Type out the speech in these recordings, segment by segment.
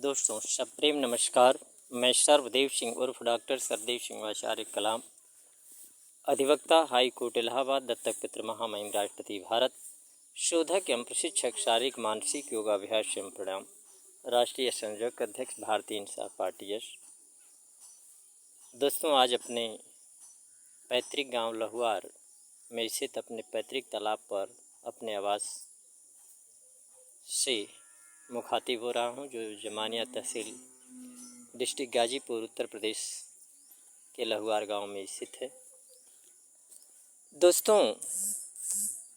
दोस्तों सब प्रेम नमस्कार। मैं सर्वदेव सिंह उर्फ डॉक्टर सरदेव सिंह आचार्य कलाम, अधिवक्ता हाई कोर्ट इलाहाबाद, दत्तक पुत्र महामहिम राष्ट्रपति भारत, शोधक एवं प्रशिक्षक, शारीरिक मानसिक योगाभ्यास एवं प्रणाम, राष्ट्रीय संयोजक अध्यक्ष भारतीय इंसाफ पार्टी यश। दोस्तों आज अपने पैतृक गांव लहुआर में स्थित अपने पैतृक तालाब पर अपने आवास से मुखातिब हो रहा हूं, जो जमानिया तहसील डिस्ट्रिक्ट गाजीपुर उत्तर प्रदेश के लहुआर गांव में स्थित है। दोस्तों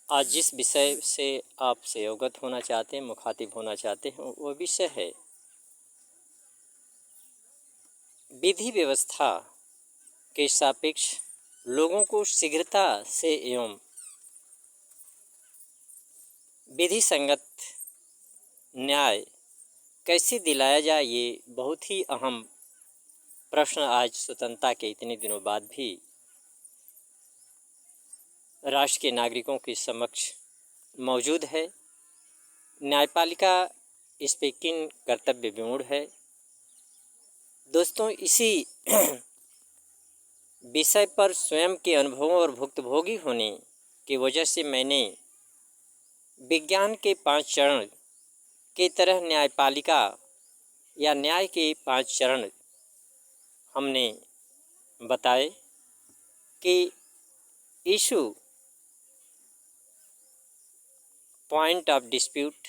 आज जिस विषय से आपसे अवगत होना चाहते हैं, मुखातिब होना चाहते हैं, वो विषय है विधि व्यवस्था के सापेक्ष लोगों को शीघ्रता से एवं विधि संगत न्याय कैसे दिलाया जाए। ये बहुत ही अहम प्रश्न आज स्वतंत्रता के इतने दिनों बाद भी राष्ट्र के नागरिकों के समक्ष मौजूद है। न्यायपालिका इस पे किन कर्तव्य विमूढ़ है। दोस्तों इसी विषय पर स्वयं के अनुभवों और भुक्तभोगी होने की वजह से मैंने विज्ञान के 5 चरण की तरह न्यायपालिका या न्याय के 5 चरण हमने बताए कि इशू, पॉइंट ऑफ डिस्प्यूट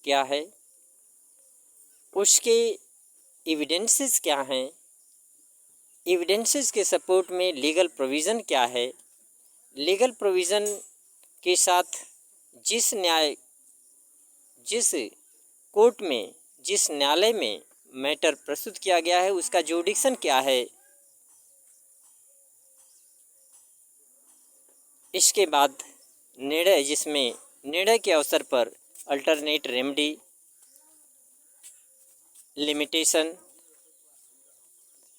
क्या है, उसके एविडेंसेस क्या हैं, एविडेंसेस के सपोर्ट में लीगल प्रोविज़न क्या है, लीगल प्रोविज़न के साथ जिस कोर्ट में, जिस न्यायालय में मैटर प्रस्तुत किया गया है उसका जुडिक्शन क्या है। इसके बाद निर्णय, जिसमें निर्णय के अवसर पर अल्टरनेट रेमेडी, लिमिटेशन,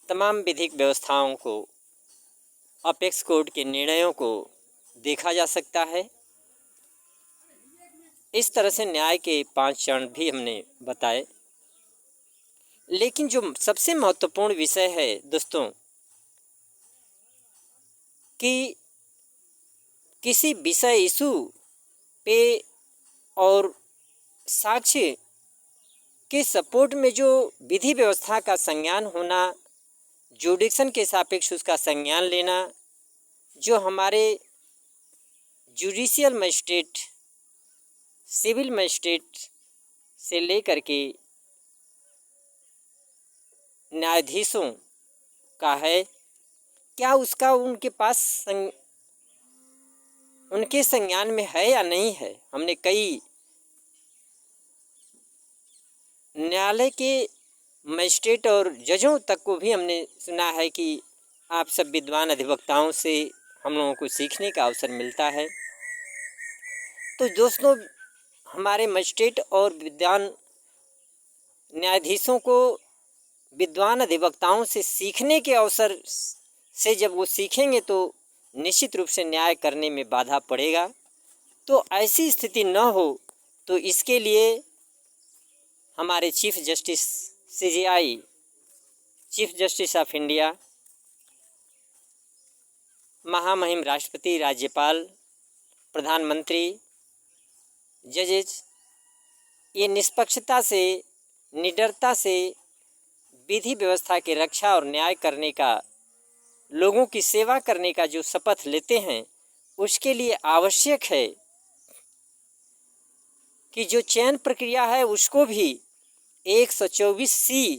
तमाम विधिक व्यवस्थाओं को, अपेक्स कोर्ट के निर्णयों को देखा जा सकता है। इस तरह से न्याय के 5 चरण भी हमने बताए। लेकिन जो सबसे महत्वपूर्ण विषय है दोस्तों, कि किसी विषय इशू पे और साक्ष्य के सपोर्ट में जो विधि व्यवस्था का संज्ञान होना, जुडिक्शन के सापेक्ष उसका संज्ञान लेना, जो हमारे जुडिशियल मजिस्ट्रेट, सिविल मजिस्ट्रेट से लेकर के न्यायाधीशों का है, क्या उसका उनके पास उनके संज्ञान में है या नहीं है। हमने कई न्यायालय के मजिस्ट्रेट और जजों तक को भी हमने सुना है कि आप सब विद्वान अधिवक्ताओं से हम लोगों को सीखने का अवसर मिलता है। तो दोस्तों हमारे मजिस्ट्रेट और विद्वान न्यायाधीशों को विद्वान अधिवक्ताओं से सीखने के अवसर से जब वो सीखेंगे तो निश्चित रूप से न्याय करने में बाधा पड़ेगा। तो ऐसी स्थिति न हो, तो इसके लिए हमारे chief justice CJI, chief justice of India, महामहिम राष्ट्रपति, राज्यपाल, प्रधानमंत्री, जजेज, ये निष्पक्षता से, निडरता से विधि व्यवस्था की रक्षा और न्याय करने का, लोगों की सेवा करने का जो शपथ लेते हैं, उसके लिए आवश्यक है कि जो चयन प्रक्रिया है उसको भी 124C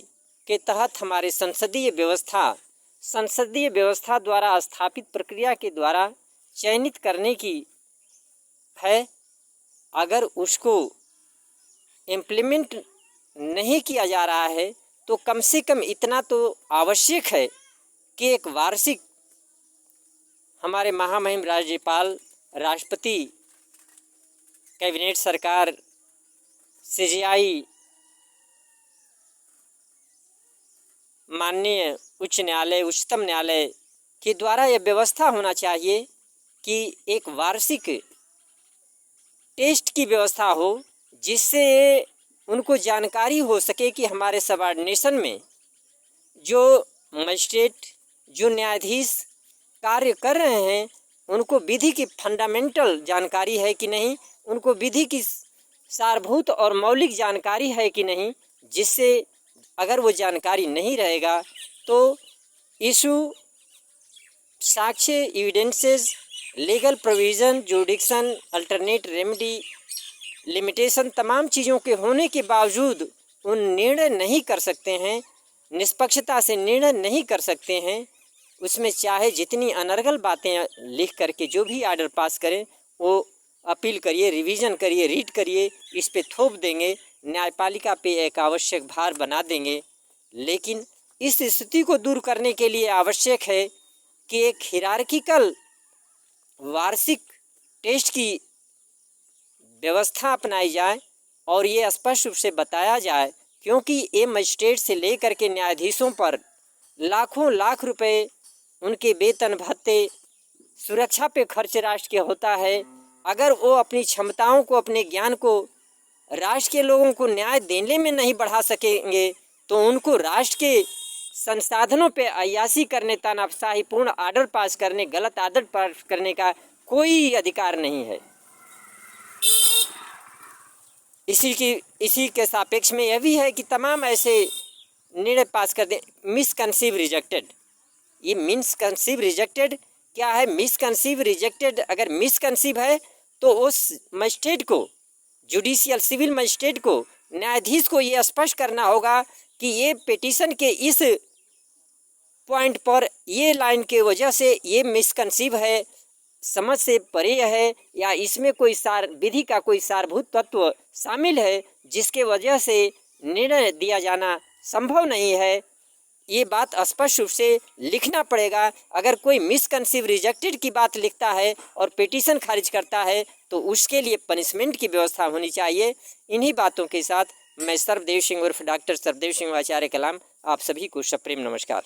के तहत हमारे संसदीय व्यवस्था द्वारा स्थापित प्रक्रिया के द्वारा चयनित करने की है। अगर उसको इम्प्लीमेंट नहीं किया जा रहा है तो कम से कम इतना तो आवश्यक है कि एक वार्षिक हमारे महामहिम राज्यपाल, राष्ट्रपति, कैबिनेट सरकार, CJI, माननीय उच्च न्यायालय, उच्चतम न्यायालय के द्वारा यह व्यवस्था होना चाहिए कि एक वार्षिक टेस्ट की व्यवस्था हो, जिससे उनको जानकारी हो सके कि हमारे सबऑर्डिनेशन में जो मजिस्ट्रेट, जो न्यायाधीश कार्य कर रहे हैं, उनको विधि की फंडामेंटल जानकारी है कि नहीं, उनको विधि की सारभूत और मौलिक जानकारी है कि नहीं, जिससे अगर वो जानकारी नहीं रहेगा तो इशू, साक्ष्य, evidences, legal provision, जुडिक्शन, alternate remedy, limitation, तमाम चीज़ों के होने के बावजूद उन निर्णय नहीं कर सकते हैं, निष्पक्षता से निर्णय नहीं कर सकते हैं। उसमें चाहे जितनी अनर्गल बातें लिख करके जो भी आर्डर पास करें, वो अपील करिए, रिवीजन करिए, रीड करिए, इस पे थोप देंगे, न्यायपालिका पे एक आवश्यक भार बना देंगे। लेकिन इस स्थिति को दूर करने के लिए आवश्यक है कि एक हिरार्किकल वार्षिक टेस्ट की व्यवस्था अपनाई जाए और ये स्पष्ट रूप से बताया जाए, क्योंकि ये मजिस्ट्रेट से लेकर के न्यायाधीशों पर लाखों लाख रुपए उनके वेतन भत्ते, सुरक्षा पे खर्च राष्ट्र के होता है। अगर वो अपनी क्षमताओं को, अपने ज्ञान को राष्ट्र के लोगों को न्याय देने में नहीं बढ़ा सकेंगे तो उनको राष्ट्र के संसाधनों पे अय्याशी करने, तानाशाहीपूर्ण आर्डर पास करने, गलत आर्डर पास करने का कोई अधिकार नहीं है। इसी के सापेक्ष में यह भी है कि तमाम ऐसे निर्णय पास कर दें मिसकंसीव रिजेक्टेड। ये मिसकंसीव रिजेक्टेड क्या है? मिसकंसीव रिजेक्टेड अगर मिसकंसीव है तो उस मजिस्ट्रेट को, जुडिशियल सिविल मजिस्ट्रेट को, न्यायाधीश को ये स्पष्ट करना होगा कि ये पिटीशन के इस पॉइंट पर, ये लाइन के वजह से ये मिसकंसीव है, समझ से परे है, या इसमें कोई विधि का कोई सारभूत तत्व शामिल है जिसके वजह से निर्णय दिया जाना संभव नहीं है। ये बात स्पष्ट रूप से लिखना पड़ेगा। अगर कोई मिसकंसीव रिजेक्टेड की बात लिखता है और पिटीशन खारिज करता है तो उसके लिए पनिशमेंट की व्यवस्था होनी चाहिए। इन्हीं बातों के साथ मैं सर्वदेव सिंह उर्फ डॉक्टर सर्वदेव सिंह आचार्य कलाम आप सभी को सप्रेम नमस्कार।